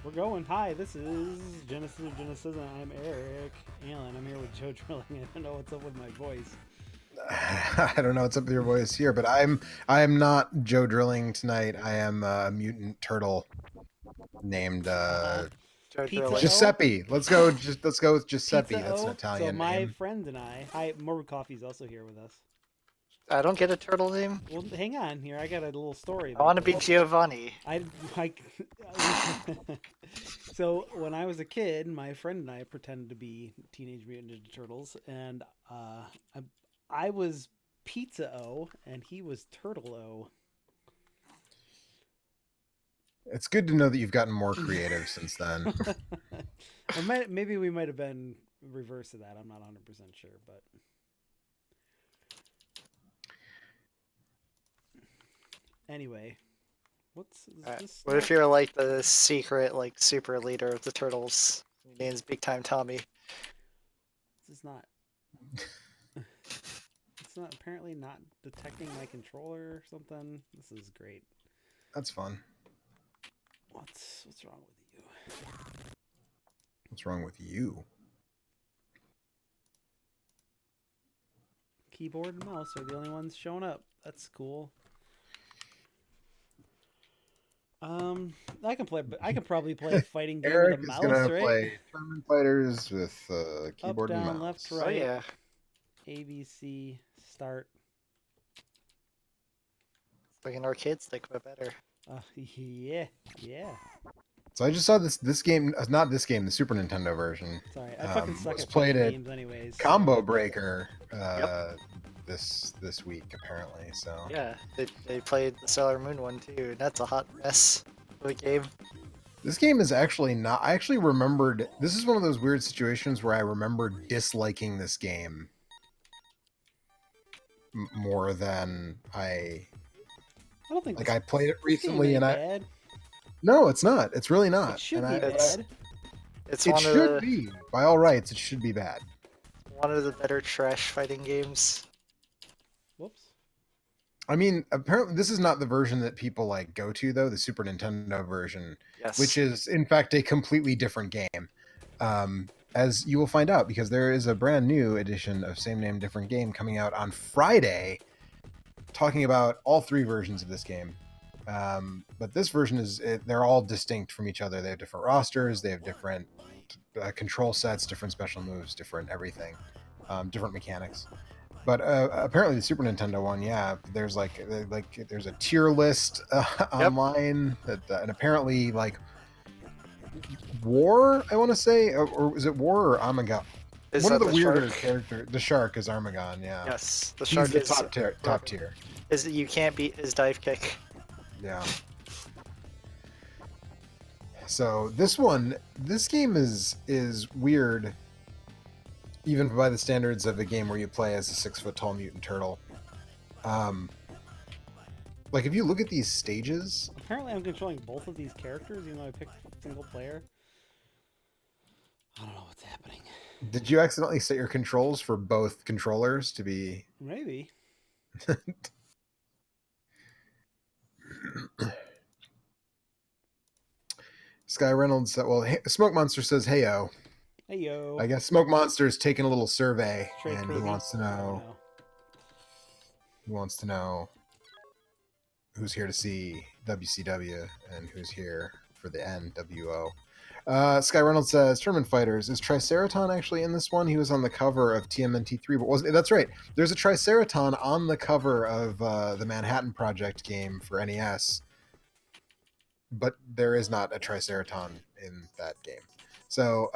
We're going. Hi, this is Genesisn't. I'm Eric Allen. I'm here with Joe Drilling. I don't know what's up with my voice. I don't know what's up with your voice here, but I'm not Joe Drilling tonight. I am a mutant turtle named Joe Pizza Drilling. O. Giuseppe. Let's go with Giuseppe. Pizza That's an O. So Italian my name. friend and I. Hi, Morgan Coffee's also here with us. I don't get a turtle name. Well, hang on here. I got a little story I about want to be this. Giovanni. I like. So when I was a kid, my friend and I pretended to be Teenage Mutant Ninja Turtles, and I was Pizza O, and he was Turtle O. It's good to know that you've gotten more creative since then. Or maybe we might have been reverse of that. I'm not 100% sure, but anyway, what's is Alright. this? What if you're like the secret, like super leader of the turtles? Your name's Big Time Tommy. This is not. It's not apparently not detecting my controller or something. This is great. That's fun. What's wrong with you? What's wrong with you? Keyboard and mouse are the only ones showing up. That's cool. I can play. I can probably play a fighting game Eric with a is mouse, gonna right? play Tournament Fighters with Up, keyboard and down, mouse. left, Oh right. yeah. ABC, start. It's like an arcade stick, but better. Yeah, yeah. So I just saw this game, not this game, the Super Nintendo version. Sorry, I fucking suck Was at played fighting at games, anyways. Combo Breaker Yep. this week apparently. So Yeah. They played the Sailor Moon one too. That's a hot mess of a game. this game is actually not. I actually remembered. This is one of those weird situations where I remember disliking this game more than I I don't think like. this, I played it this game recently, ain't and I bad. no, it's not. It's really not. It should And be It's bad. it's it one of should the be by all rights. It should be bad. better trash fighting games. Whoops. I mean, apparently this is not the version that people like go to though. The Super Nintendo version, which Yes. is in fact a completely different game. As you will find out because there is a brand new edition of same name different game coming out on Friday, talking about all three versions of this game. But this version they're all distinct from each other. They have different rosters, they have different control sets, different special moves, different everything, different mechanics. But apparently the Super Nintendo one, yeah, there's there's a tier list Yep. online that, and apparently like War, I want to say, or is it War or Armagon? Is One of that the the weirder shark? character, the shark is Armagon, yeah. Yes. The He's shark the is top tier. Top tier. is that you can't beat his dive kick. Yeah. So this game is weird, even by the standards of a game where you play as a 6 foot tall mutant turtle. Like if you look at these stages, Apparently, I'm controlling both of these characters, even though I picked single player. I don't know what's happening. did you accidentally set your controls for both controllers to be? Maybe. Sky Reynolds, well, Smoke Monster says, "Heyo." Hey yo. I guess Smoke Monster's taking a little survey, Straight and Kirby. he wants to I know. don't know. He wants to know who's here to see WCW and who's here for the NWO. Sky Reynolds says, Tournament Fighters. Is Triceraton actually in this one? He was on the cover of TMNT 3, but wasn't. That's right. There's a Triceraton on the cover of the Manhattan Project game for NES, but there is not a Triceraton in that game. So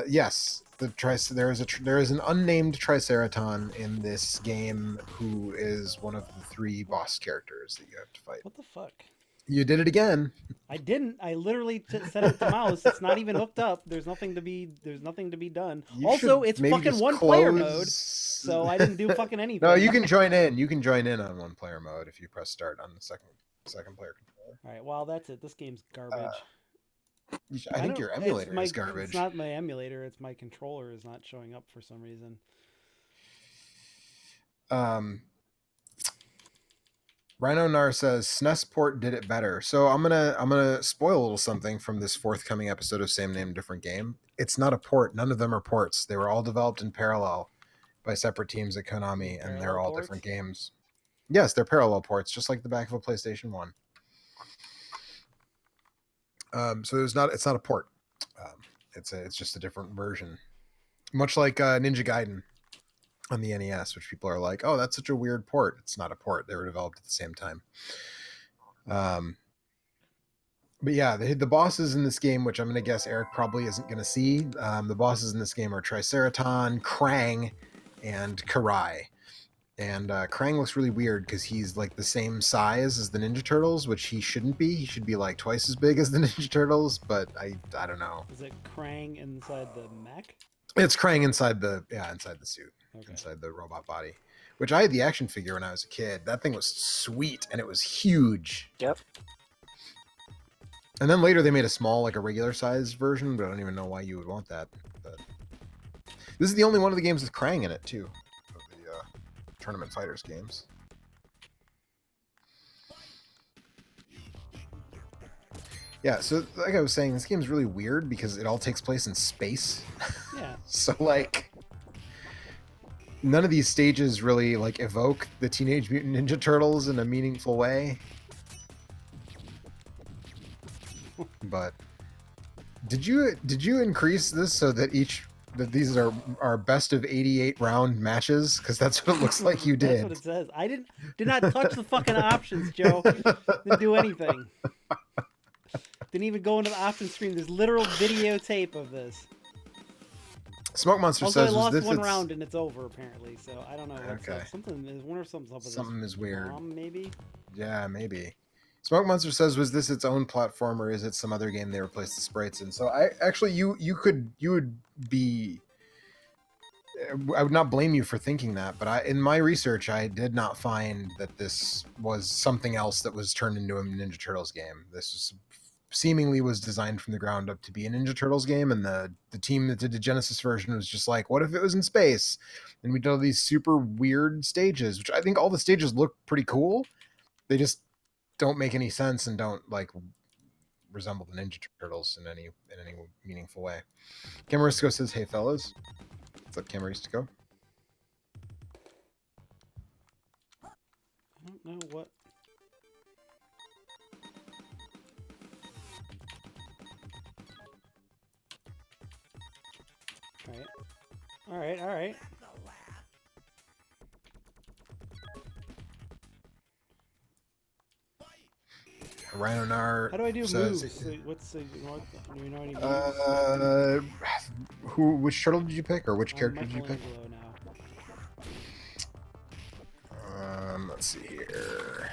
yes, there is an unnamed Triceraton in this game who is one of the three boss characters that you have to fight. What the fuck? You did it again. I didn't. I literally set it to mouse. It's not even hooked up. There's nothing to be. There's nothing to be done. You Also, should it's maybe fucking just one player close- mode, so I didn't do fucking anything. No, you can join in. You can join in on one player mode if you press start on the second player controller. All right. Well, that's it. This game's garbage. I think your emulator is It's garbage. not my emulator. It's my controller is not showing up for some reason. Rhino Nar says SNES port did it better. So I'm gonna spoil a little something from this forthcoming episode of Same Name Different Game. It's not a port. None of them are ports. They were all developed in parallel by separate teams at Konami, and they're Parallel all ports? different games. Yes, they're parallel ports, just like the back of a PlayStation 1. So it's not a port. It's just a different version. Much like Ninja Gaiden on the NES, which people are like, oh, that's such a weird port. It's not a port. They were developed at the same time. But yeah, the bosses in this game, which I'm going to guess Eric probably isn't going to see, the bosses in this game are Triceraton, Krang, and Karai. And Krang looks really weird because he's like the same size as the Ninja Turtles, which he shouldn't be. He should be like twice as big as the Ninja Turtles, but I don't know. Is it Krang inside the mech? It's Krang inside the suit, Okay. inside the robot body. Which I had the action figure when I was a kid. That thing was sweet and it was huge. Yep. And then later they made a small, like a regular size version, but I don't even know why you would want that. But this is the only one of the games with Krang in it too, of the Tournament Fighters games. Yeah, so like I was saying, this game is really weird because it all takes place in space. Yeah. So like, none of these stages really like evoke the Teenage Mutant Ninja Turtles in a meaningful way. But did you increase this so that these are best of 88 round matches? Because that's what it looks like you did. That's what it says. I did not touch the fucking options, Joe. Didn't do anything. Didn't even go into the options screen. There's literal videotape of this. Smoke Monster Also, says, I lost was this one round and it's over apparently. So I don't know. What's Okay. Something is. Wonder if something's up with Something this is weird. bomb, maybe. Yeah, maybe. Smoke Monster says, was this its own platform or is it some other game they replaced the sprites in? So I actually you would be, I would not blame you for thinking that, but in my research I did not find that this was something else that was turned into a Ninja Turtles game. This seemingly was designed from the ground up to be a Ninja Turtles game, and the team that did the Genesis version was just like, what if it was in space? And we did all these super weird stages, which I think all the stages look pretty cool. They just don't make any sense and don't like resemble the Ninja Turtles in any meaningful way. Camaristico says, hey fellas. What's up, Camaristico? I don't know what. All right. Rhino Nar. How do I do says, moves? What's the? Do you know any moves? Which turtle did you pick, or which character did you pick? Now. Let's see here.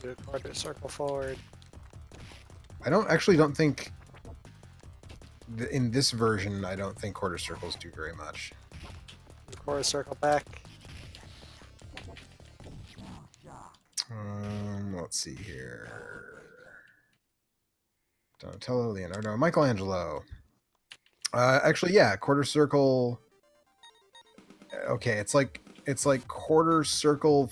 Do a quarter circle forward. I don't think in this version. I don't think quarter circles do very much. Quarter circle back. Let's see here. Donatello, Leonardo, Michelangelo. Actually, yeah, quarter circle. Okay, it's like quarter circle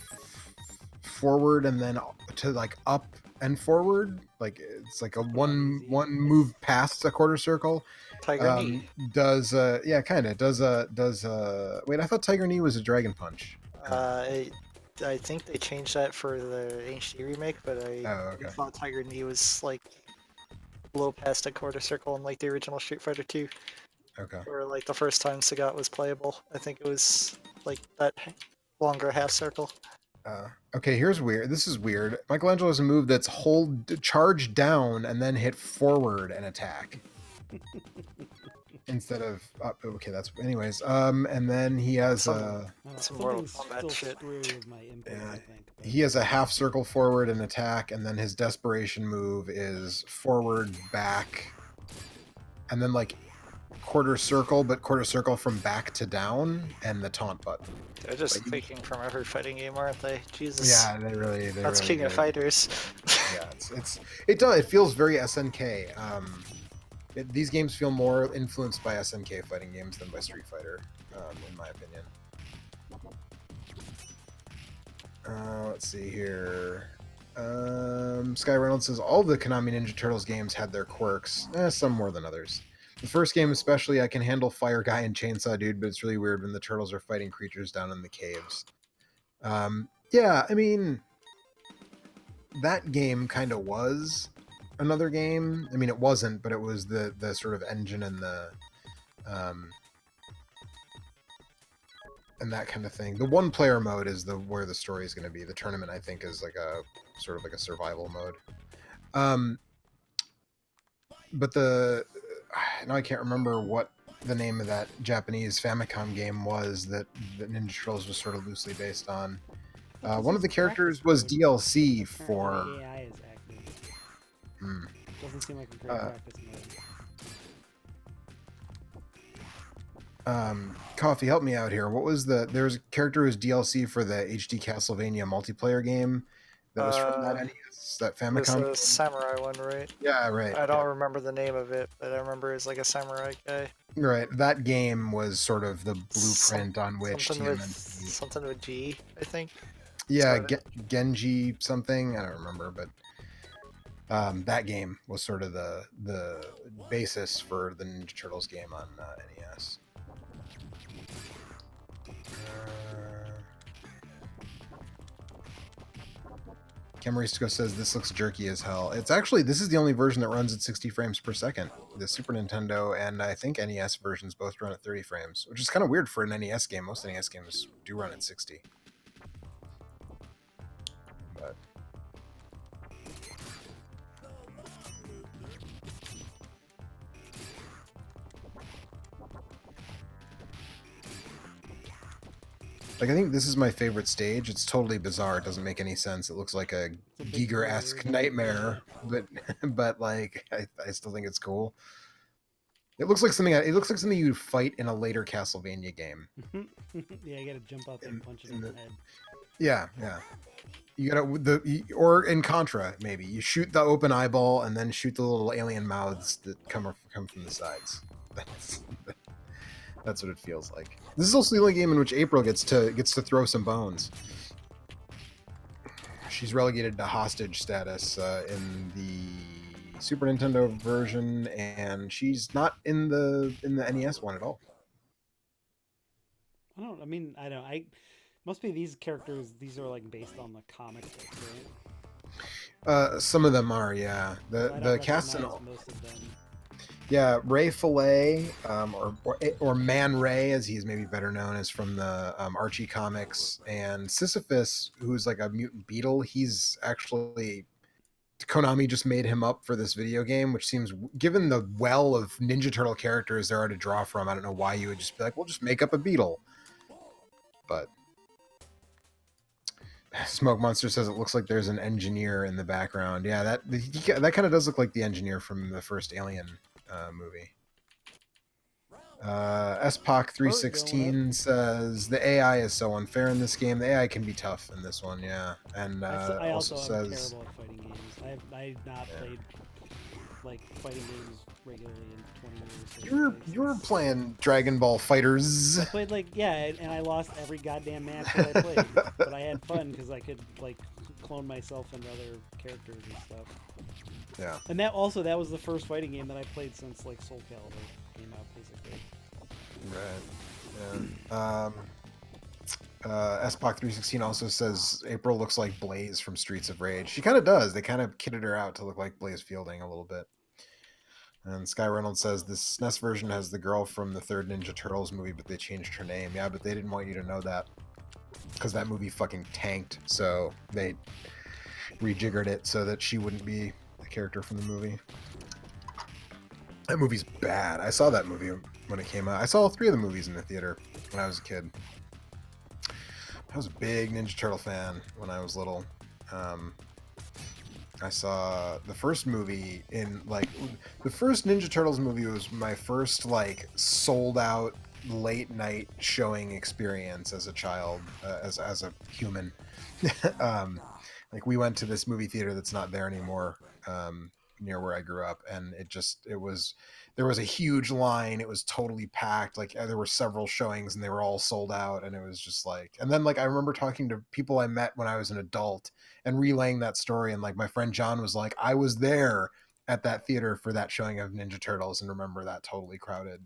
forward and then to like up and forward. Like it's like a one move past a quarter circle. Tiger knee. Does yeah, kind of does wait, I thought Tiger Knee was a Dragon Punch. I think they changed that for the HD remake, but I thought Tiger Knee was like blow past a quarter circle in like the original Street Fighter 2. Okay. Or like the first time Sagat was playable. I think it was like that longer half circle. Okay, here's weird. This is weird. Michelangelo has a move that's charge down and then hit forward and attack. Instead of up. Okay, that's anyways. And then he has some Mortal Kombat shit. With my input, I think, but... He has a half circle forward and attack, and then his desperation move is forward, back, and then like quarter circle, but quarter circle from back to down, and the taunt button. They're just taking from every fighting game, aren't they? Jesus. Yeah, they That's really King of Fighters. Yeah, it does. It feels very SNK. These games feel more influenced by SNK fighting games than by Street Fighter, in my opinion. Let's see here. Sky Reynolds says all the Konami Ninja Turtles games had their quirks, some more than others. The first game especially, I can handle Fire Guy and Chainsaw Dude, but it's really weird when the turtles are fighting creatures down in the caves. Yeah, I mean, that game kind of was another game. I mean, it wasn't, but it was the sort of engine and the and that kind of thing. The one player mode is where the story is going to be. The tournament, I think, is like a sort of like a survival mode. But now I can't remember what the name of that Japanese Famicom game was that Ninja Turtles was sort of loosely based on. One of the characters was DLC for. The AI is active. Doesn't seem like a great practice mode. Coffee, help me out here. What was there's a character who's DLC for the HD Castlevania multiplayer game that was from that NES, that Famicom? It was a samurai one, right? Yeah, right. I don't remember the name of it, but I remember it's like a samurai guy. Right. That game was sort of the blueprint on which something with G, I think. Yeah, Genji something. I don't remember, but that game was sort of the basis for the Ninja Turtles game on NES. Camaristico says this looks jerky as hell. It's actually, this is the only version that runs at 60 frames per second. The Super Nintendo and I think NES versions both run at 30 frames, which is kind of weird for an NES game. Most NES games do run at 60. But like, I think this is my favorite stage. It's totally bizarre. It doesn't make any sense. It looks like a Giger-esque nightmare, but like I still think it's cool. It looks like something. It looks like something you'd fight in a later Castlevania game. Yeah, you gotta jump up and punch it in the head. Yeah, yeah. You gotta or in Contra maybe you shoot the open eyeball and then shoot the little alien mouths that come from the sides. That's what it feels like. This is also the only game in which April gets to throw some bones. She's relegated to hostage status in the Super Nintendo version, and she's not in the NES one at all. I don't. Must be these characters. These are like based on the comic books, right? Some of them are, yeah. The cast and all. Most of them. Yeah, Ray Fillet, or Man Ray, as he's maybe better known, is from the Archie comics, and Sisyphus, who's like a mutant beetle. He's actually Konami just made him up for this video game, which seems, given the well of Ninja Turtle characters there are to draw from, I don't know why you would just be like, we'll just make up a beetle. But Smoke Monster says it looks like there's an engineer in the background. Yeah, that kind of does look like the engineer from the first Alien movie. SPOC 316 says the AI is so unfair in this game. The AI can be tough in this one, yeah. And I also am says terrible at fighting games. I've not played like fighting games regularly in 20 years. You were playing Dragon Ball Fighters. I played and I lost every goddamn match that I played, but I had fun because I could like clone myself into other characters and stuff. Yeah. And that was the first fighting game that I played since like Soul Calibur came out, basically. Right. Yeah. SPOC 316 also says April looks like Blaze from Streets of Rage. She kind of does. They kind of kitted her out to look like Blaze Fielding a little bit. And Sky Reynolds says this SNES version has the girl from the third Ninja Turtles movie, but they changed her name. Yeah, but they didn't want you to know that because that movie fucking tanked. So they rejiggered it so that she wouldn't be a character from the movie. That movie's bad. I saw that movie when it came out. I saw all 3 of the movies in the theater when I was a kid. I was a big Ninja Turtle fan when I was little. I saw the first movie the first Ninja Turtles movie was my first like sold out late night showing experience as a child, as a human. Like we went to this movie theater that's not there anymore. near where I grew up, and there was a huge line. It was totally packed. Like there were several showings, and they were all sold out. And it was just like, and then like I remember talking to people I met when I was an adult and relaying that story, and like my friend John was like, I was there at that theater for that showing of Ninja Turtles, and remember that totally crowded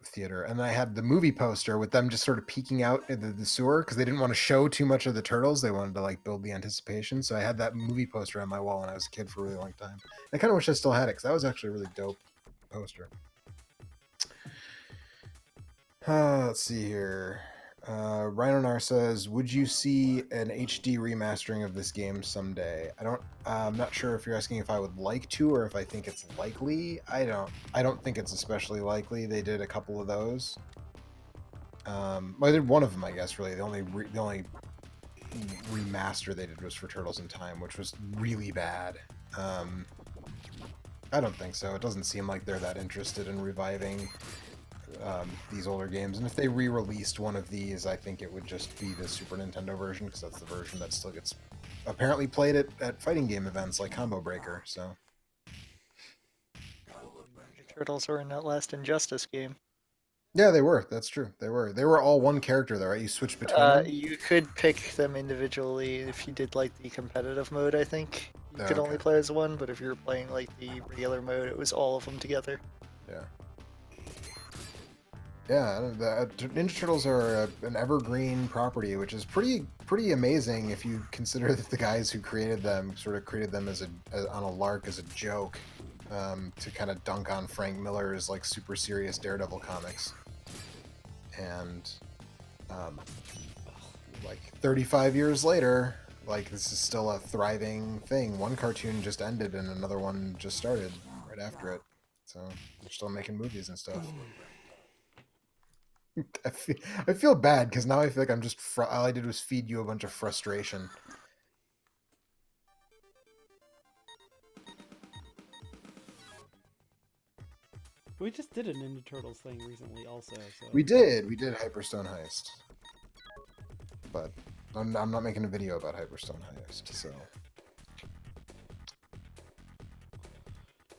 theater. And I had the movie poster with them just sort of peeking out at the sewer because they didn't want to show too much of the turtles. They wanted to like build the anticipation. So I had that movie poster on my wall when I was a kid for a really long time. I kind of wish I still had it because that was actually a really dope poster. Let's see here. Rhinonar says, "Would you see an HD remastering of this game someday?" I'm not sure if you're asking if I would like to or if I think it's likely. I don't think it's especially likely. They did a couple of those. Well, they did one of them, I guess. Really, the only remaster they did was for Turtles in Time, which was really bad. I don't think so. It doesn't seem like they're that interested in reviving these older games, and if they re-released one of these, I think it would just be the Super Nintendo version, because that's the version that still gets apparently played at fighting game events like Combo Breaker. So The Turtles were in that last Injustice game. yeah, they were. That's true. They were all one character though, right? You switched between them. You could pick them individually if you did like the competitive mode. I think you could only play as one, but if you were playing like the regular mode, it was all of them together. Yeah. Yeah, Ninja Turtles are an evergreen property, which is pretty amazing if you consider that the guys who created them sort of created them on a lark, as a joke, to kind of dunk on Frank Miller's like super serious Daredevil comics. And like 35 years later, like this is still a thriving thing. One cartoon just ended and another one just started right after it, so they're still making movies and stuff. I feel bad because now I feel like I'm just all I did was feed you a bunch of frustration. We just did a Ninja Turtles thing recently also. So. We did Hyperstone Heist. But I'm not making a video about Hyperstone Heist, so...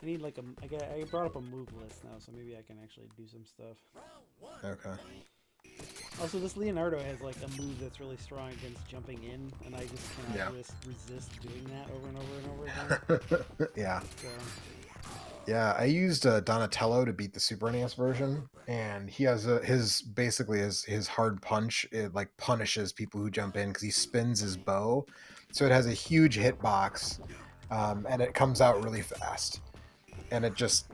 I need like I brought up a move list now, so maybe I can actually do some stuff. Okay. Also, this Leonardo has like a move that's really strong against jumping in, and I just cannot resist doing that over and over and over again. Yeah. So. Yeah, I used Donatello to beat the Super NES version, and he has his hard punch. It like punishes people who jump in because he spins his bow, so it has a huge hitbox, and it comes out really fast. And it just,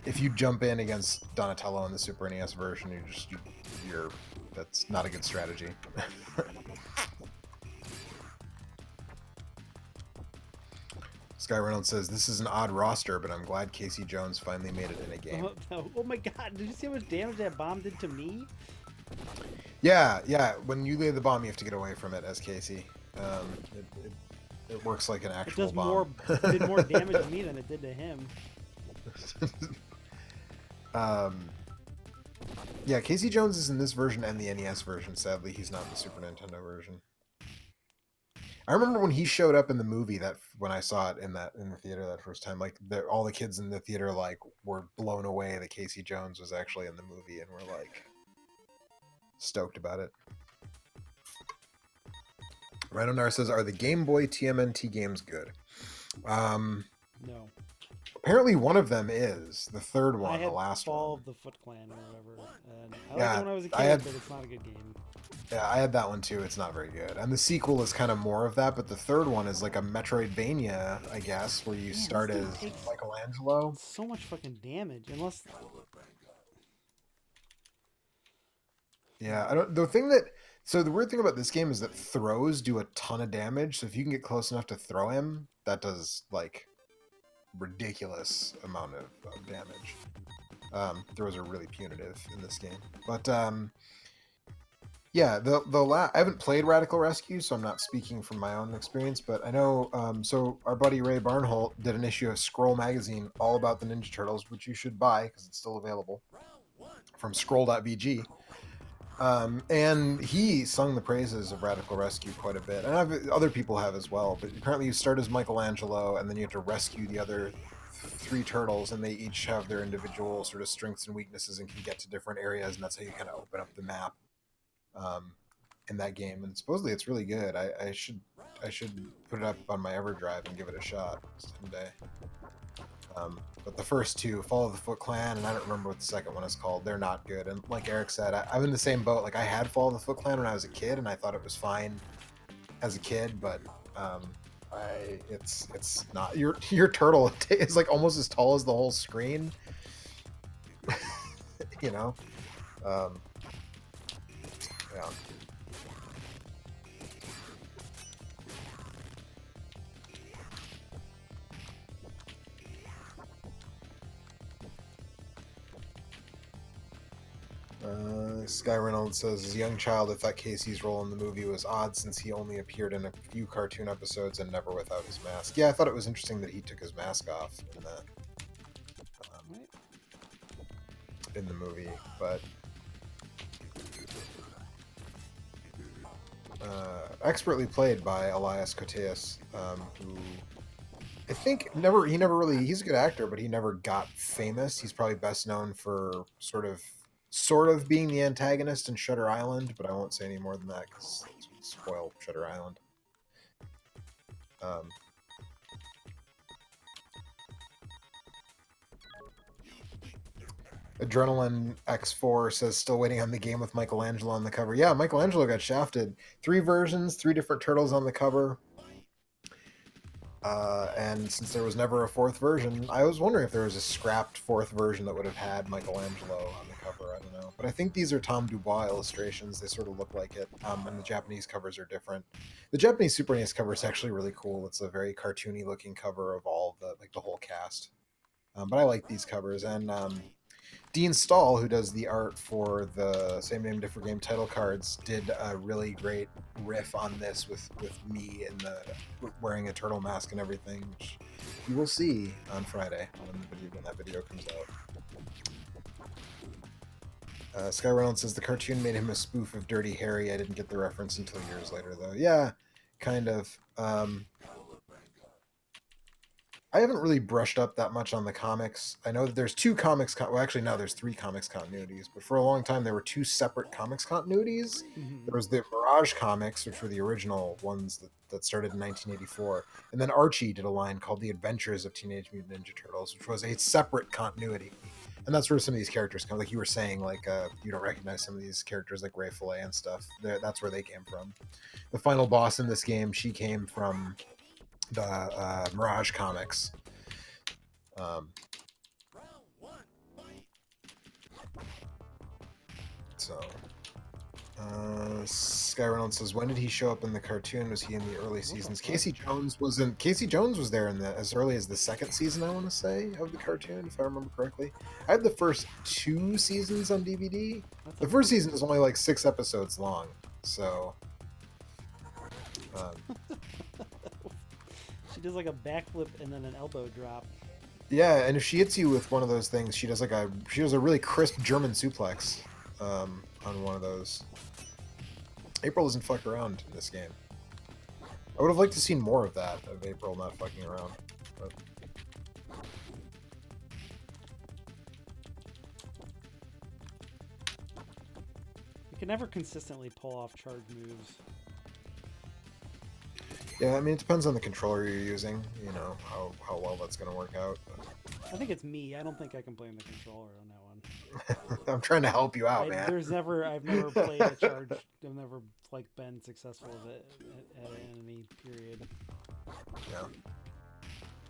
if you jump in against Donatello in the Super NES version, that's not a good strategy. Sky Reynolds says, "This is an odd roster, but I'm glad Casey Jones finally made it in a game." Oh my god, did you see how much damage that bomb did to me? Yeah. When you lay the bomb, you have to get away from it as Casey. It works like an actual bomb. It did more damage to me than it did to him. Yeah, Casey Jones is in this version and the NES version. Sadly, he's not in the Super Nintendo version. I remember when he showed up in the movie, that when I saw it in the theater that first time, like all the kids in the theater like were blown away that Casey Jones was actually in the movie, and were like stoked about it. Rhinonar says, "Are the Game Boy TMNT games good?" No. Apparently one of them is. The third one, the last Fall one. of the Foot Clan or whatever. And I liked it when I was a kid, but it's not a good game. Yeah, I had that one too. It's not very good. And the sequel is kind of more of that, but the third one is like a Metroidvania, I guess, where you start as Michelangelo. So much fucking damage, unless... Yeah, So the weird thing about this game is that throws do a ton of damage, so if you can get close enough to throw him, that does, like, ridiculous amount of damage. Throws are really punitive in this game. But, yeah, I haven't played Radical Rescue, so I'm not speaking from my own experience, but I know, so our buddy Ray Barnholt did an issue of Scroll magazine all about the Ninja Turtles, which you should buy, because it's still available, from scroll.vg. And he sung the praises of Radical Rescue quite a bit, and other people have as well. But apparently, you start as Michelangelo, and then you have to rescue the other three turtles, and they each have their individual sort of strengths and weaknesses, and can get to different areas, and that's how you kind of open up the map in that game. And supposedly, it's really good. I should put it up on my EverDrive and give it a shot someday. But the first two, Fall of the Foot Clan, and I don't remember what the second one is called, they're not good. And like Eric said, I'm in the same boat. Like, I had Fall of the Foot Clan when I was a kid, and I thought it was fine as a kid, but it's not. Your turtle is like almost as tall as the whole screen. You know? Yeah. Sky Reynolds says, as a young child, I thought Casey's role in the movie was odd since he only appeared in a few cartoon episodes and never without his mask. Yeah, I thought it was interesting that he took his mask off in that in the movie, but expertly played by Elias Koteas, who I think he's a good actor, but he never got famous. He's probably best known for sort of being the antagonist in Shutter Island, but I won't say any more than that because it would spoil Shutter Island. Adrenaline X4 says, still waiting on the game with Michelangelo on the cover. Yeah, Michelangelo got shafted. 3 versions, 3 different turtles on the cover. And since there was never a 4th version, I was wondering if there was a scrapped 4th version that would have had Michelangelo on the cover. I don't know. But I think these are Tom Dubois illustrations. They sort of look like it. And the Japanese covers are different. The Japanese Super NES cover is actually really cool. It's a very cartoony looking cover of all the whole cast. But I like these covers. And Dean Stahl, who does the art for the Same Name Different Game title cards, did a really great riff on this with me in the wearing a turtle mask and everything, which you will see on Friday when that video comes out. Sky Reynolds says the cartoon made him a spoof of Dirty Harry. I didn't get the reference until years later, though. Yeah, kind of. I haven't really brushed up that much on the comics. I know that there's 2 comics. Well, actually, no, there's 3 comics continuities. But for a long time, there were 2 separate comics continuities. Mm-hmm. There was the Mirage comics, which were the original ones that started in 1984, and then Archie did a line called The Adventures of Teenage Mutant Ninja Turtles, which was a separate continuity. And that's where some of these characters come. Like you were saying, like you don't recognize some of these characters like Ray Fillet and stuff. That's where they came from. The final boss in this game, she came from the Mirage comics. Sky Reynolds says, when did he show up in the cartoon? Was he in the early seasons? Casey Jones was there in as early as the 2nd season, I want to say, of the cartoon, if I remember correctly. I had the first 2 seasons on DVD. The first season is only like 6 episodes long, so she does like a backflip and then an elbow drop. Yeah, and if she hits you with one of those things, she does a really crisp German suplex on one of those. April doesn't fuck around in this game. I would have liked to see more of that, of April not fucking around. But... you can never consistently pull off charge moves. Yeah, I mean, it depends on the controller you're using, you know, how well that's going to work out. But... I think it's me. I don't think I can blame the controller on that one. I'm trying to help you out, man. I've never played a charge. I've never, like, been successful with it at any period. Yeah.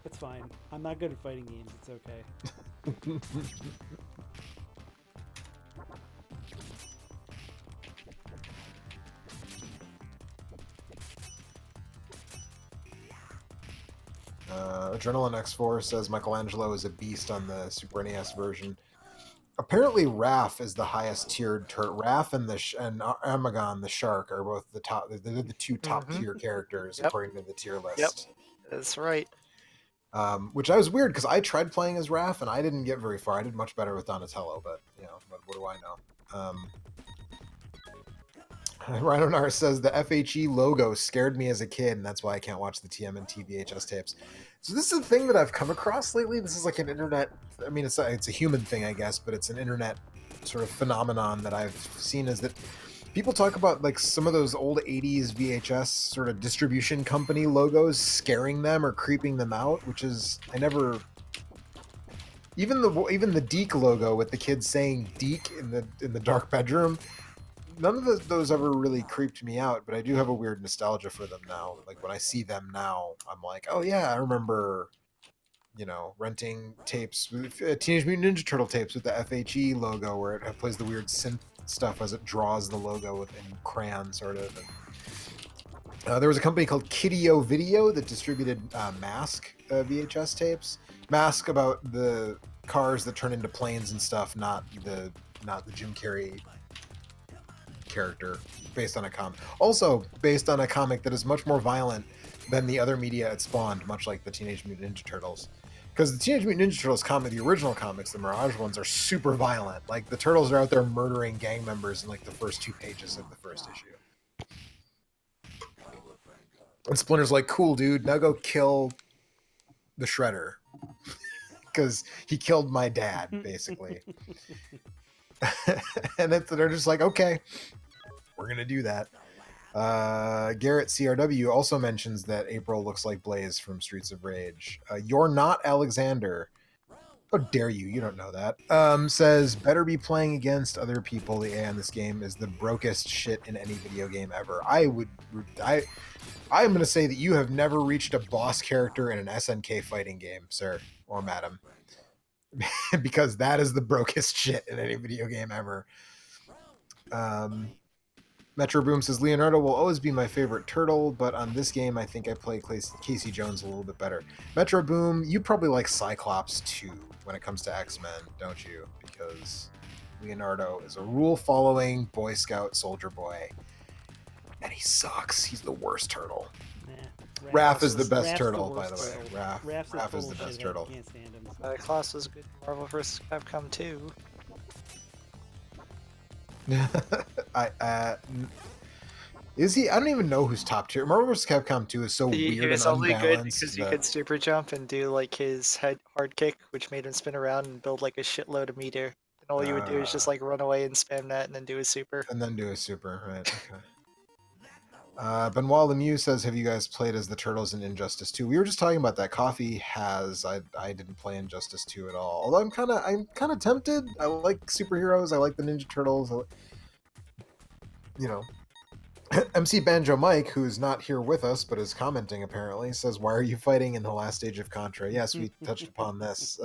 It's fine. I'm not good at fighting games. It's okay. Adrenaline X4 says Michelangelo is a beast on the Super NES version. Apparently, Raph is the highest tiered turtle. Raph and Amagon, the shark, are both the top. They're the 2 top tier characters according to the tier list. Yep, that's right. Which I was weird because I tried playing as Raph and I didn't get very far. I did much better with Donatello, but you know, what do I know? Rhino Nar says the FHE logo scared me as a kid, and that's why I can't watch the TMNT VHS tapes. So this is a thing that I've come across lately. This is like an internet. I mean, it's a human thing, I guess, but it's an internet sort of phenomenon that I've seen. Is that people talk about like some of those old '80s VHS sort of distribution company logos scaring them or creeping them out, which is I never. Even the Deke logo with the kids saying Deke in the dark bedroom, none of those ever really creeped me out, but I do have a weird nostalgia for them now. Like when I see them now, I'm like, oh yeah, I remember, renting tapes, Teenage Mutant Ninja Turtle tapes with the FHE logo, where it plays the weird synth stuff as it draws the logo in crayon, sort of. And, there was a company called Kiddio Video that distributed Mask VHS tapes. Mask about the cars that turn into planes and stuff, not the Jim Carrey character, based on a comic. Also based on a comic that is much more violent than the other media it spawned, much like the Teenage Mutant Ninja Turtles. Because the Teenage Mutant Ninja Turtles comic, the original comics, the Mirage ones, are super violent. Like the Turtles are out there murdering gang members in like the first 2 pages of the first issue. And Splinter's like, cool, dude, now go kill the Shredder. Because he killed my dad, basically. And they're just like, okay, we're going to do that. Garrett CRW also mentions that April looks like Blaze from Streets of Rage. You're not Alexander. How dare you? You don't know that. Says, better be playing against other people. The AI in this game is the brokest shit in any video game ever. I'm going to say that you have never reached a boss character in an SNK fighting game, sir or madam. Because that is the brokest shit in any video game ever. Metro Boom says, Leonardo will always be my favorite turtle, but on this game, I think I play Casey Jones a little bit better. Metro Boom, you probably like Cyclops too when it comes to X-Men, don't you? Because Leonardo is a rule-following Boy Scout soldier boy, and he sucks. He's the worst turtle. Nah, Raph is the best Raph's turtle, the by the worst way. turtle. Raph is the best turtle. I can't stand him. Class was good in Marvel vs. Capcom 2. Is he? I don't even know who's top tier. Marvel vs. Capcom 2 is so weird and unbalanced. He was only good because you could super jump and do like his hard kick, which made him spin around and build like a shitload of meter. And all you would do is just like run away and spam that and then do a super. Right, okay. Benoit Lemieux says, have you guys played as the Turtles in Injustice 2? We were just talking about that. Coffee has. I didn't play Injustice 2 at all. Although I'm kind of tempted. I like superheroes. I like the Ninja Turtles. MC Banjo Mike, who's not here with us but is commenting apparently, says, why are you fighting in the last stage of Contra? Yes, we touched upon this.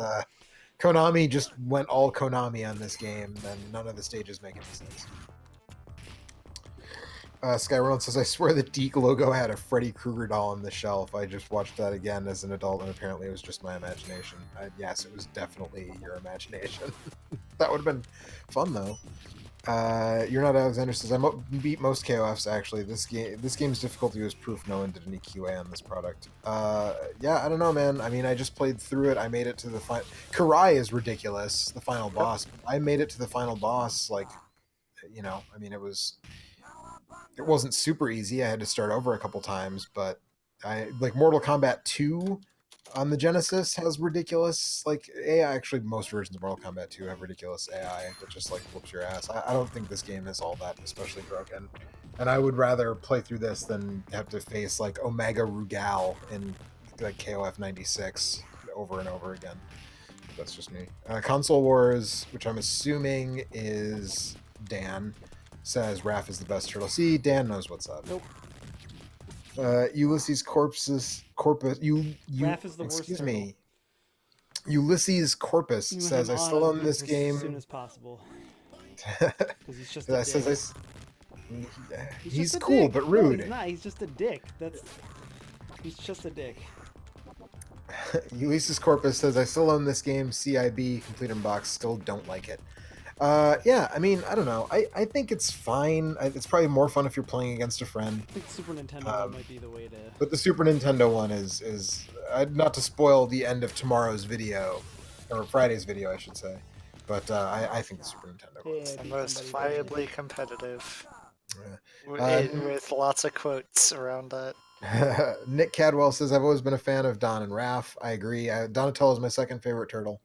Konami just went all Konami on this game, and none of the stages make any sense. Sky Reynolds says, I swear the Deke logo had a Freddy Krueger doll on the shelf. I just watched that again as an adult, and apparently it was just my imagination. Yes, it was definitely your imagination. That would have been fun, though. You're not Alexander says, I beat most KOFs, actually. This game's difficulty was proof no one did any QA on this product. Yeah, I don't know, man. I mean, I just played through it. I made it to the final... Karai is ridiculous, the final boss. I made it to the final boss, like, I mean, it wasn't super easy. I had to start over a couple times, but like Mortal Kombat 2 on the Genesis has ridiculous like AI. Actually, most versions of Mortal Kombat 2 have ridiculous AI that just like whoops your ass. I don't think this game is all that especially broken, and I would rather play through this than have to face like Omega Rugal in like KOF 96 over and over again. That's just me. Console Wars, which I'm assuming is Dan, says Raph is the best turtle. See, Dan knows what's up. Nope. Ulysses Corpus. Raph is the worst. Excuse me. Ulysses Corpus says, "I still own this game as soon as possible." Because he's just a dick. He's cool but rude. No, he's not. He's just a dick. He's just a dick. Ulysses Corpus says, "I still own this game. CIB complete in box. Still don't like it." Yeah, I mean, I don't know. I think it's fine. It's probably more fun if you're playing against a friend. I think Super Nintendo might be the way to... But the Super Nintendo one is not to spoil the end of tomorrow's video, or Friday's video, I should say. But I think the Super Nintendo one is the most viably competitive. with lots of quotes around that. Nick Cadwell says, I've always been a fan of Don and Raph. I agree. Donatello is my second favorite turtle.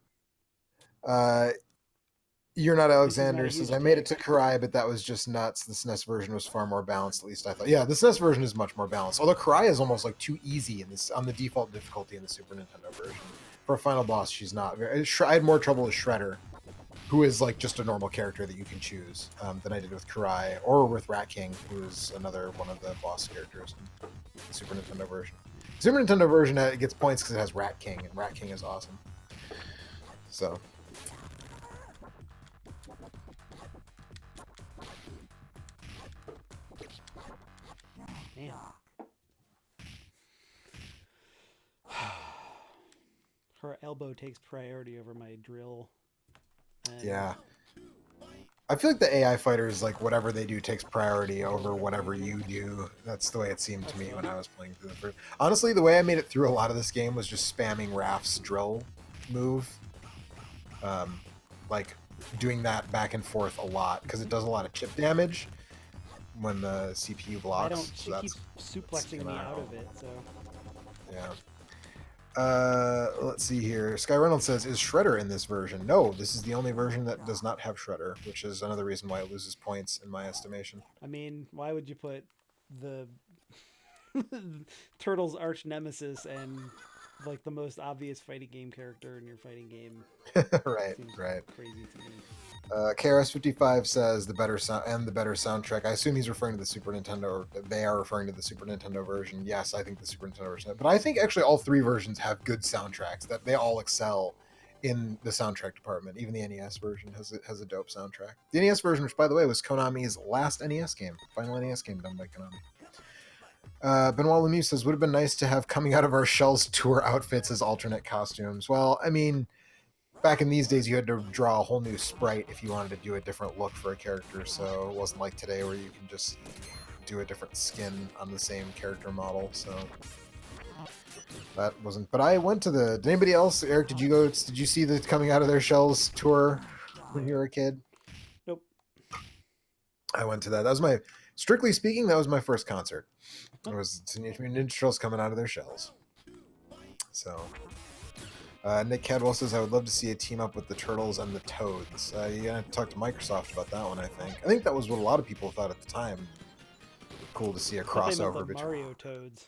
You're Not Alexander says, I made it to Karai, but that was just nuts. The SNES version was far more balanced, at least I thought. Yeah, the SNES version is much more balanced. Although Karai is almost like too easy in this on the default difficulty in the Super Nintendo version. For a final boss, she's not. I had more trouble with Shredder, who is like just a normal character that you can choose, than I did with Karai, or with Rat King, who is another one of the boss characters in the Super Nintendo version. Super Nintendo version, it gets points because it has Rat King, and Rat King is awesome. So... Damn. Her elbow takes priority over my drill. And... Yeah. I feel like the AI fighters, like, whatever they do takes priority over whatever you do. That's the way it seemed to me when I was playing through the first... Honestly, the way I made it through a lot of this game was just spamming Raph's drill move. Like, doing that back and forth a lot, because it does a lot of chip damage when the CPU blocks. She keeps suplexing me out of it, so... Yeah. Let's see here. Sky Reynolds says, is Shredder in this version? No, this is the only version that does not have Shredder, which is another reason why it loses points in my estimation. I mean, why would you put the Turtles' arch nemesis and like the most obvious fighting game character in your fighting game? Right. Crazy to me. KRS55 says the better sound and the better soundtrack. I assume he's referring to the Super Nintendo, or they are referring to the Super Nintendo version. Yes, I think the Super Nintendo version. But I think actually all three versions have good soundtracks. That they all excel in the soundtrack department. Even the NES version has a dope soundtrack. The NES version, which by the way was Konami's last NES game, final NES game done by Konami. Benoit Lemieux says, would have been nice to have Coming Out of Our Shells tour outfits as alternate costumes. Well, I mean, back in these days, you had to draw a whole new sprite if you wanted to do a different look for a character, so it wasn't like today where you can just do a different skin on the same character model, so that wasn't... But I went to the... Did anybody else? Eric, did you see the Coming Out of Their Shells tour when you were a kid? Nope. I went to that. That was my... Strictly speaking, that was my first concert. It was Teenage Mutant Ninja Turtles coming out of their shells. So... Nick Cadwell says, I would love to see a team up with the Turtles and the Toads. You gotta talk to Microsoft about that one, I think. I think that was what a lot of people thought at the time. Cool to see a crossover between Mario Toads.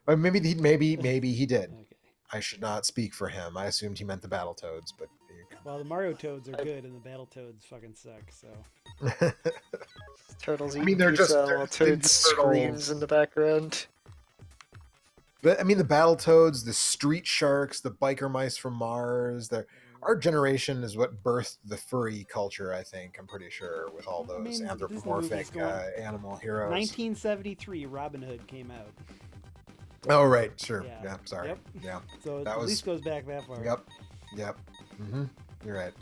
Or maybe he did. Okay. I should not speak for him. I assumed he meant the Battletoads, but... Well, the Mario Toads are good, and the Battletoads fucking suck, so... Turtles eating pizza while Toads screams in the background. But I mean, the Battletoads, the Street Sharks, the Biker Mice from Mars. Our generation is what birthed the furry culture, I think. I'm pretty sure, with all those anthropomorphic animal heroes. 1973, Robin Hood came out. Oh, right. Sure. Yeah, sorry. Yep. Yeah. So at least goes back that far. Yep. Mm-hmm. You're right.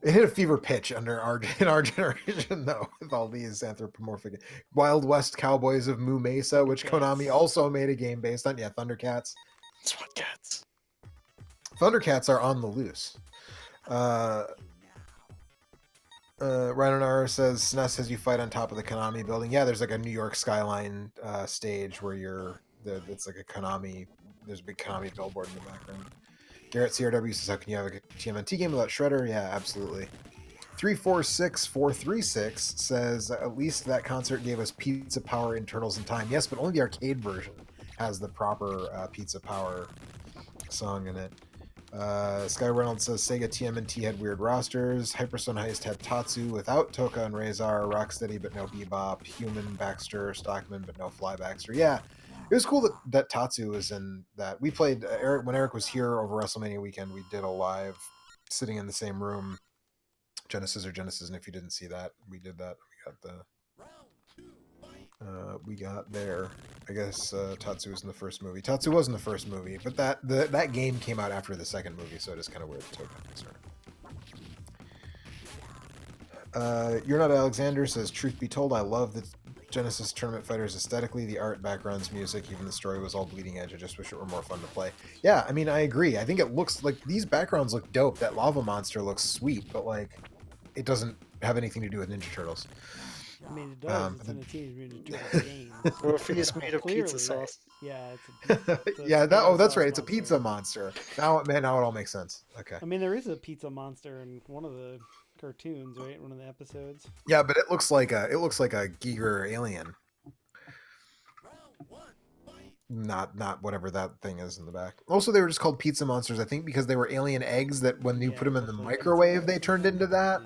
It hit a fever pitch in our generation, though, with all these anthropomorphic Wild West Cowboys of Moo Mesa, which Konami also made a game based on. Yeah, Thundercats. SWAT Cats. Thundercats are on the loose. Rhino says, SNES says you fight on top of the Konami building. Yeah, there's like a New York skyline stage where it's like a Konami. There's a big Konami billboard in the background. Garrett CRW says, how can you have a TMNT game without Shredder? Yeah, absolutely. 346436 says, at least that concert gave us Pizza Power in Turtles in Time. Yes, but only the arcade version has the proper Pizza Power song in it. Sky Reynolds says, Sega TMNT had weird rosters. Hyperstone Heist had Tatsu without Toka and Razor. Rocksteady but no Bebop. Human Baxter. Stockman but no Fly Baxter. Yeah. It was cool that Tatsu was in that. We played when Eric was here over WrestleMania weekend. We did a live, sitting in the same room, Genesisn't. If you didn't see that, we did that. We got there. I guess Tatsu was in the first movie. Tatsu was in the first movie, but that game came out after the second movie, so it is kind of weird. You're Not Alexander says, truth be told, I love the Genesis Tournament Fighters aesthetically, the art, backgrounds, music, even the story was all bleeding edge. I just wish it were more fun to play. Yeah, I mean, I agree. I think it looks like these backgrounds look dope. That lava monster looks sweet, but like, it doesn't have anything to do with Ninja Turtles. I mean, it does. It's in a Teenage Mutant Ninja Turtles game. Well, if he's made of pizza sauce. Yeah, it's a yeah, that's right. It's monster. A pizza monster. Now it all makes sense. Okay. I mean, there is a pizza monster in one of the cartoons, right? One of the episodes. Yeah, but it looks like a Giger alien. Not whatever that thing is in the back. Also, they were just called pizza monsters, I think, because they were alien eggs that when you put them in the microwave, they turned into that.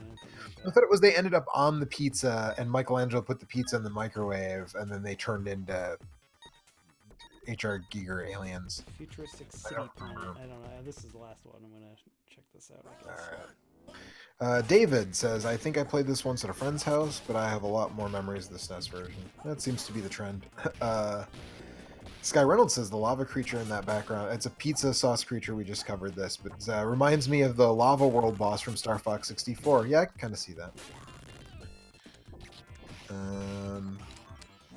I thought it was they ended up on the pizza, and Michelangelo put the pizza in the microwave, and then they turned into H.R. Giger aliens. Futuristic City Planet. I don't know. This is the last one. I'm gonna check this out, I guess. All right. David says, I think I played this once at a friend's house, but I have a lot more memories of the SNES version. That seems to be the trend. Sky Reynolds says the lava creature in that background, it's a pizza sauce creature, we just covered this, but reminds me of the Lava World boss from Star Fox 64. Yeah, I can kind of see that.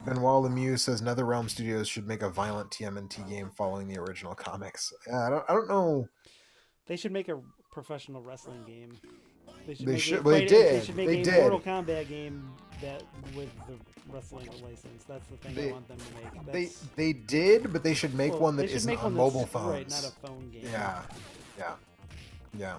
Benoit Lemieux says NetherRealm Studios should make a violent TMNT game following the original comics. Yeah, I don't know. They should make a professional wrestling game. They did. They should make a Mortal Kombat game that with the wrestling license. That's the thing I want them to make. They did, but they should make one that isn't on mobile phones. Right, not a phone game. Yeah.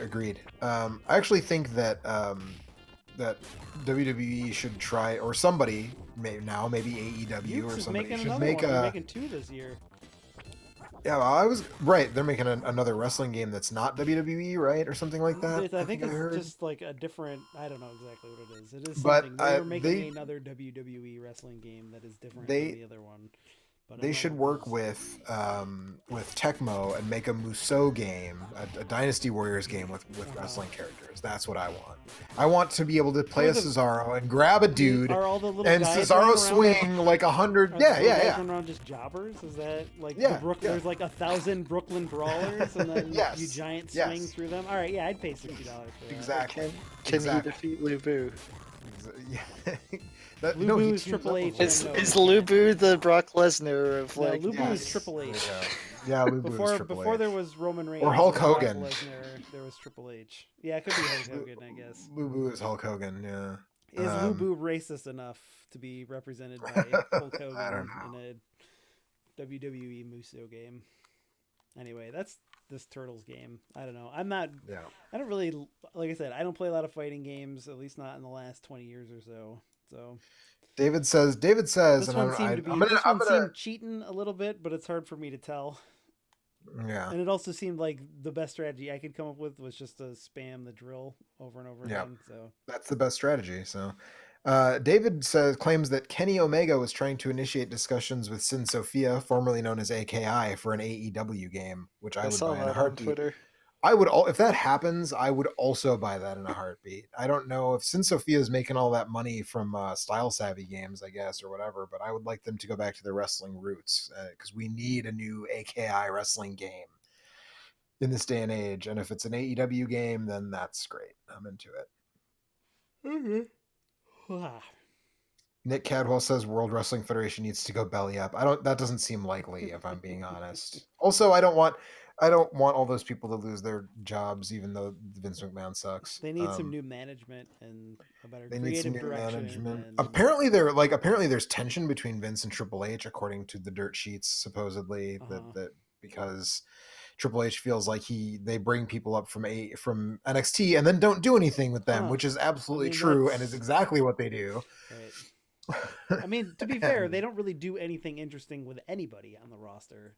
Agreed. I actually think that that WWE should try, or somebody maybe AEW or somebody should make They're making 2 this year. Yeah, I was right. They're making another wrestling game that's not WWE, right, or something like that. I think it's just like a different. I don't know exactly what it is. It is something. They're making another WWE wrestling game that is different than the other one. But they should work with Tecmo and make a Musou game, a Dynasty Warriors game with wrestling characters. That's what I want. I want to be able to play a Cesaro and grab a dude and Cesaro swing like 100. Yeah. Running around just jobbers? Is that like there's like 1,000 Brooklyn Brawlers and then you giant swing through them? All right, yeah, I'd pay $60 for that. Exactly. Can he defeat Lubu? Lubu is Triple H. Is Lubu the Brock Lesnar of like? No, Lubu is Triple H. Yeah, Lubu is Triple H. Before there was Roman Reigns or Hulk Hogan. Brock Lesnar, there was Triple H. Yeah, it could be Hulk Hogan, I guess. Lubu is Hulk Hogan. Yeah. Is Lubu racist enough to be represented by Hulk Hogan in a WWE Musou game? Anyway, that's this Turtles game. I don't know. I don't really, like I said, I don't play a lot of fighting games, at least not in the last 20 years or so. So David says, this one seemed cheating a little bit, but it's hard for me to tell. Yeah. And it also seemed like the best strategy I could come up with was just to spam the drill over and over again. So that's the best strategy. So David claims that Kenny Omega was trying to initiate discussions with Sin Sophia, formerly known as AKI, for an AEW game, which I would buy in a heartbeat. Twitter. If that happens, I would also buy that in a heartbeat. I don't know if Sin Sophia is making all that money from Style Savvy games, I guess, or whatever, but I would like them to go back to their wrestling roots because we need a new AKI wrestling game in this day and age. And if it's an AEW game, then that's great. I'm into it. Mm-hmm. Nick Cadwell says World Wrestling Federation needs to go belly up. That doesn't seem likely, if I'm being honest. Also, I don't want all those people to lose their jobs, even though Vince McMahon sucks. They need some new management and a better creative direction. Apparently there's tension between Vince and Triple H, according to the dirt sheets, supposedly, that because Triple H feels like they bring people up from NXT and then don't do anything with them, which is absolutely true and is exactly what they do. Right. I mean, to be fair, they don't really do anything interesting with anybody on the roster.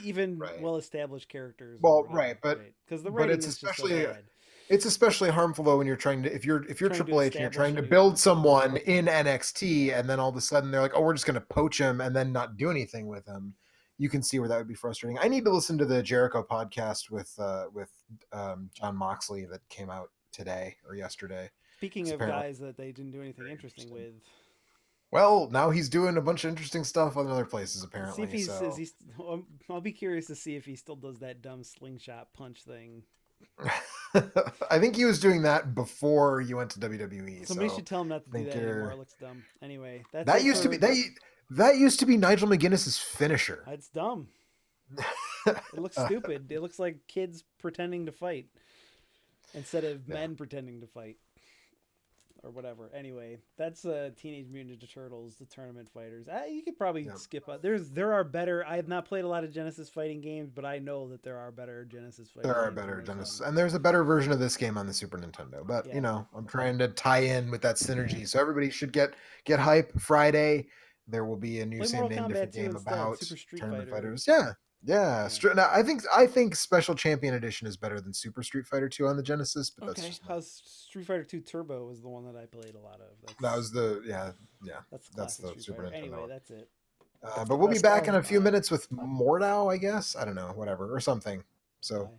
Even well-established characters. Because the rating is especially just so bad. It's especially harmful though when you're trying to if you're Triple H and you're trying to build someone in NXT and then all of a sudden they're like, oh, we're just going to poach him and then not do anything with him. You can see where that would be frustrating. I need to listen to the Jericho podcast with John Moxley that came out today or yesterday. Speaking of guys that they didn't do anything interesting with. Well, now he's doing a bunch of interesting stuff on other places, apparently. I'll be curious to see if he still does that dumb slingshot punch thing. I think he was doing that before you went to WWE. Somebody should tell him not to do that anymore. It looks dumb. Anyway, that used to be Nigel McGuinness's finisher. It's dumb. It looks stupid. It looks like kids pretending to fight. instead of men pretending to fight or whatever. Anyway, that's Teenage Mutant Ninja Turtles, the Tournament Fighters. You could probably skip. There are better. I have not played a lot of Genesis fighting games, but I know that there are better Genesis fighting. There are better Genesis, and there's a better version of this game on the Super Nintendo. But you know, I'm trying to tie in with that synergy, so everybody should get hype. Friday, there will be a new same name different game about Tournament Fighters. Yeah. Now, I think Special Champion Edition is better than Super Street Fighter 2 on the Genesis, but that's just Street Fighter 2 Turbo was the one that I played a lot of. That was the that's the Super Nintendo. Anyway, that's it. But we'll be back in a few minutes with more now, I guess. I don't know, whatever or something. So. Bye.